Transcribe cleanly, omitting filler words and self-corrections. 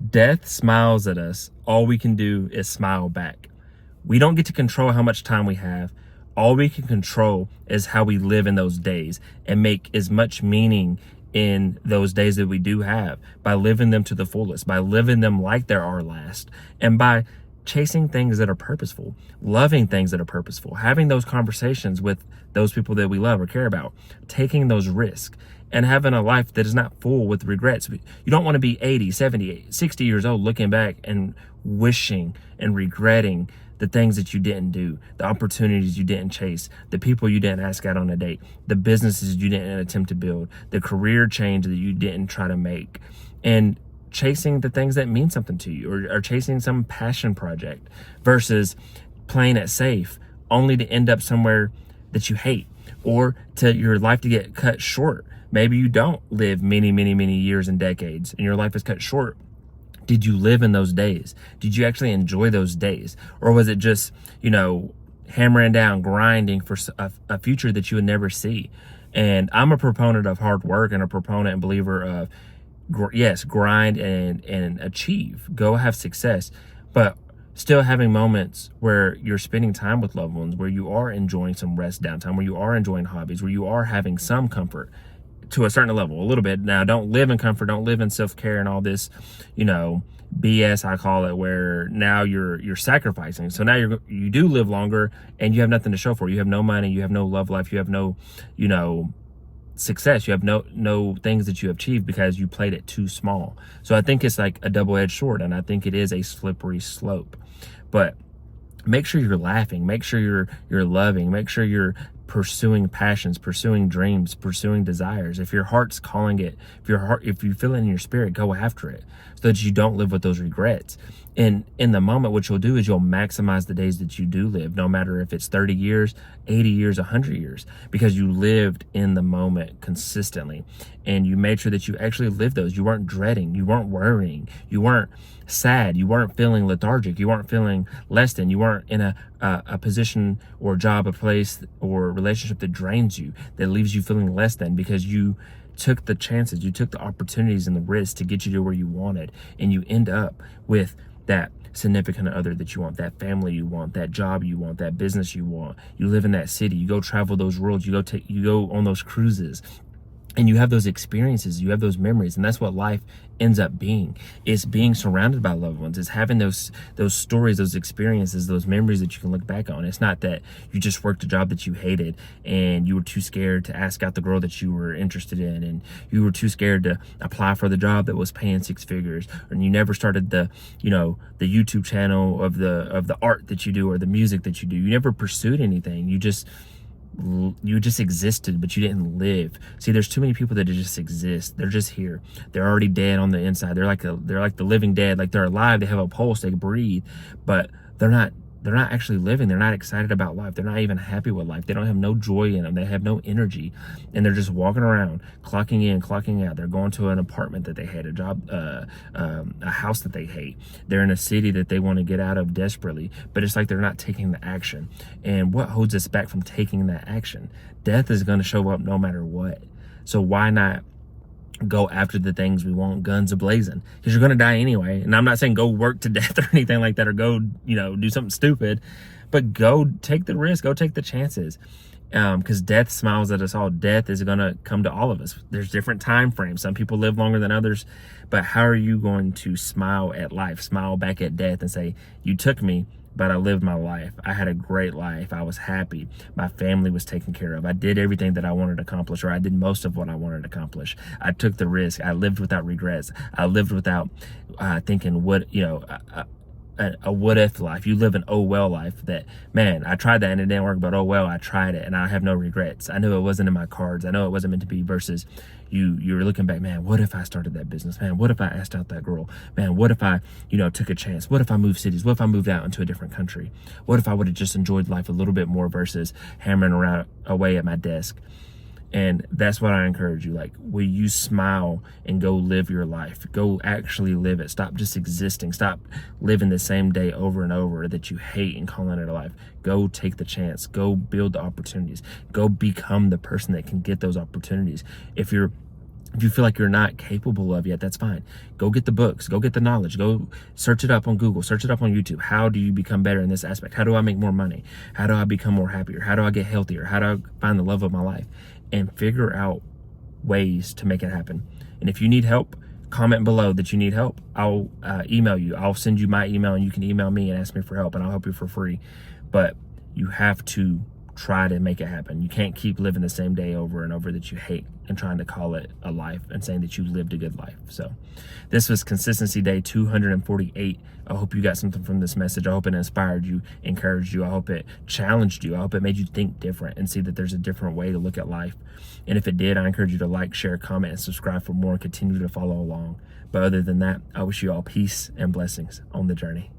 Death smiles at us. All we can do is smile back. We don't get to control how much time we have. All we can control is how we live in those days and make as much meaning in those days that we do have by living them to the fullest, by living them like they're our last, and by chasing things that are purposeful, loving things that are purposeful, having those conversations with those people that we love or care about, taking those risks, and having a life that is not full with regrets. You don't want to be 80, 70, 60 years old looking back and wishing and regretting the things that you didn't do, the opportunities you didn't chase, the people you didn't ask out on a date, the businesses you didn't attempt to build, the career change that you didn't try to make, and chasing the things that mean something to you, or chasing some passion project versus playing it safe only to end up somewhere that you hate, or to your life to get cut short. Maybe you don't live many, many, many years and decades and your life is cut short. Did you live in those days? Did you actually enjoy those days? Or was it just, hammering down, grinding for a future that you would never see? And I'm a proponent of hard work and a proponent and believer of, yes, grind and achieve. Go have success. But still having moments where you're spending time with loved ones, where you are enjoying some rest downtime, where you are enjoying hobbies, where you are having some comfort to a certain level, a little bit. Now, don't live in comfort, don't live in self-care and all this, BS, I call it, where now you're sacrificing. So now you do live longer and you have nothing to show for it. You have no money, you have no love life, you have no, success, you have no things that you have achieved because you played it too small. So I think it's like a double-edged sword, and I think it is a slippery slope. But make sure you're laughing, make sure you're loving, make sure you're pursuing passions, pursuing dreams, pursuing desires. If your heart's calling it, if you feel it in your spirit, go after it so that you don't live with those regrets. And in the moment, what you'll do is you'll maximize the days that you do live, no matter if it's 30 years, 80 years, 100 years, because you lived in the moment consistently and you made sure that you actually lived those. You weren't dreading, you weren't worrying, you weren't sad, you weren't feeling lethargic, you weren't feeling less than, you weren't in a position or job, a place or relationship that drains you, that leaves you feeling less than, because you took the chances, you took the opportunities and the risks to get you to where you wanted, and you end up with that significant other that you want, that family you want, that job you want, that business you want. You live in that city, you go travel those worlds, you go on those cruises, and you have those experiences, you have those memories. And that's what life ends up being. It's being surrounded by loved ones. It's having those stories, those experiences, those memories that you can look back on. It's not that you just worked a job that you hated and you were too scared to ask out the girl that you were interested in, and you were too scared to apply for the job that was paying 6 figures, and you never started the YouTube channel of the art that you do or the music that you do. You never pursued anything. You just existed, but you didn't live. See, there's too many people that just exist. They're just here. They're already dead on the inside. They're like the living dead. Like, they're alive. They have a pulse. They breathe, but they're not actually living. They're not excited about life. They're not even happy with life. They don't have no joy in them. They have no energy, and they're just walking around, clocking in, clocking out. They're going to an apartment that they hate, a job, a house that they hate. They're in a city that they want to get out of desperately, but it's like they're not taking the action. And what holds us back from taking that action? Death is going to show up no matter what. So why not go after the things we want, guns a-blazing? Because you're going to die anyway. And I'm not saying go work to death or anything like that, or go, do something stupid, but go take the risk, go take the chances. Because death smiles at us all. Death is going to come to all of us. There's different time frames. Some people live longer than others, but how are you going to smile at life, smile back at death and say, you took me, but I lived my life. I had a great life. I was happy. My family was taken care of. I did everything that I wanted to accomplish, or I did most of what I wanted to accomplish. I took the risk. I lived without regrets. I lived without thinking a what if life. You live an oh well life, that, man, I tried that and it didn't work, but oh well, I tried it and I have no regrets. I knew it wasn't in my cards. I know it wasn't meant to be, versus you're looking back, man, what if I started that business? Man, what if I asked out that girl? Man, what if I, took a chance? What if I moved cities? What if I moved out into a different country? What if I would have just enjoyed life a little bit more versus hammering around away at my desk? And that's what I encourage you. Like, will you smile and go live your life? Go actually live it. Stop just existing. Stop living the same day over and over that you hate and calling it a life. Go take the chance. Go build the opportunities. Go become the person that can get those opportunities. If you're If you feel like you're not capable of yet, that's fine. Go get the books, go get the knowledge, go search it up on Google, search it up on YouTube. How do you become better in this aspect? How do I make more money? How do I become more happier? How do I get healthier? How do I find the love of my life? And figure out ways to make it happen. And if you need help, comment below that you need help. I'll email you. I'll send you my email and you can email me and ask me for help and I'll help you for free. But you have to try to make it happen. You can't keep living the same day over and over that you hate and trying to call it a life and saying that you lived a good life. So this was consistency day 248. I hope you got something from this message. I hope it inspired you, encouraged you. I hope it challenged you. I hope it made you think different and see that there's a different way to look at life. And if it did, I encourage you to like, share, comment, and subscribe for more and continue to follow along. But other than that, I wish you all peace and blessings on the journey.